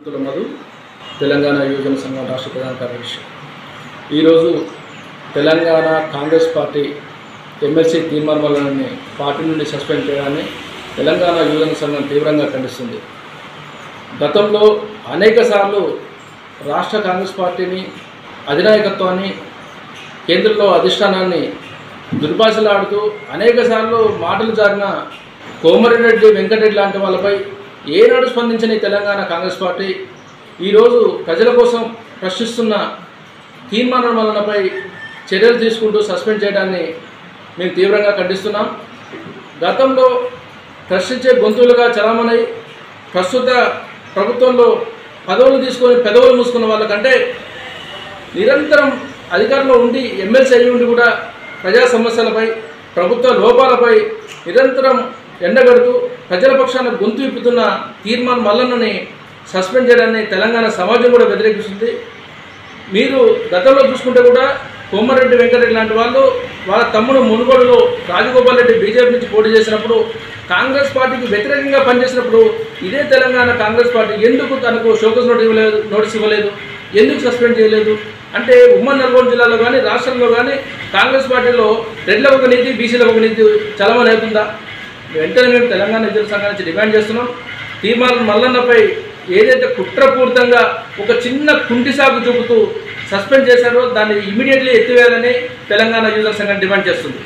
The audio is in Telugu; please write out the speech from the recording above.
మధు తెలంగాణ యువజన సంఘం రాష్ట్ర ప్రధాన కార్యదర్శి. ఈరోజు తెలంగాణ కాంగ్రెస్ పార్టీ ఎమ్మెల్సీ తీర్మానాలని పార్టీ నుండి సస్పెండ్ చేయడాన్ని తెలంగాణ యువజన సంఘం తీవ్రంగా ఖండిస్తుంది. గతంలో అనేకసార్లు రాష్ట్ర కాంగ్రెస్ పార్టీని అధినాయకత్వాన్ని కేంద్రంలో అధిష్టానాన్ని దుర్భాషలాడుతూ అనేకసార్లు మాటలు జారిన కోమటిరెడ్డి వెంకటరెడ్డి లాంటి వాళ్ళపై ఏనాడు స్పందించని తెలంగాణ కాంగ్రెస్ పార్టీ ఈరోజు ప్రజల కోసం ప్రశ్నిస్తున్న తీర్మానాలపై చర్యలు తీసుకుంటూ సస్పెండ్ చేయడాన్ని మేము తీవ్రంగా ఖండిస్తున్నాం. గతంలో ప్రశ్నించే గొంతులుగా చలామణి ప్రస్తుత ప్రభుత్వంలో పదవులు తీసుకొని పెదవులు మూసుకున్న వాళ్ళకంటే నిరంతరం అధికారంలో ఉండి ఎమ్మెల్సీ అయ్యి ఉండి కూడా ప్రజా సమస్యలపై ప్రభుత్వ లోపాలపై నిరంతరం ఎండగడుతూ ప్రజల పక్షాన గొంతు విప్పుతున్న తీర్మాన్ మల్లన్నని సస్పెండ్ చేయడాన్ని తెలంగాణ సమాజం కూడా వ్యతిరేకిస్తుంది. మీరు గతంలో చూసుకుంటే కూడా కోమటిరెడ్డి వెంకటరెడ్డి లాంటి వాళ్ళు వాళ్ళ తమ్ముడు మునుగోడులో రాజగోపాల్ రెడ్డి బీజేపీ నుంచి పోటీ చేసినప్పుడు కాంగ్రెస్ పార్టీకి వ్యతిరేకంగా పనిచేసినప్పుడు ఇదే తెలంగాణ కాంగ్రెస్ పార్టీ ఎందుకు తనకు షోకస్ నోటీస్ ఇవ్వలేదు, ఎందుకు సస్పెండ్ చేయలేదు అంటే ఉమ్మడి నల్గొండ జిల్లాలో కానీ రాష్ట్రంలో కానీ కాంగ్రెస్ పార్టీలో రెడ్లకు ఒక నీతి బీసీలకు ఒక నీతి చలమని అవుతుందా? వెంటనే మేము తెలంగాణ యువజన సంఘం నుంచి డిమాండ్ చేస్తున్నాం. తీర్మానం మల్లన్నపై ఏదైతే కుట్రపూరితంగా ఒక చిన్న కుంటి సాగు చూపుతూ సస్పెండ్ చేశారో దాన్ని ఇమీడియట్లీ ఎత్తివేయాలని తెలంగాణ యువజన సంఘం డిమాండ్ చేస్తుంది.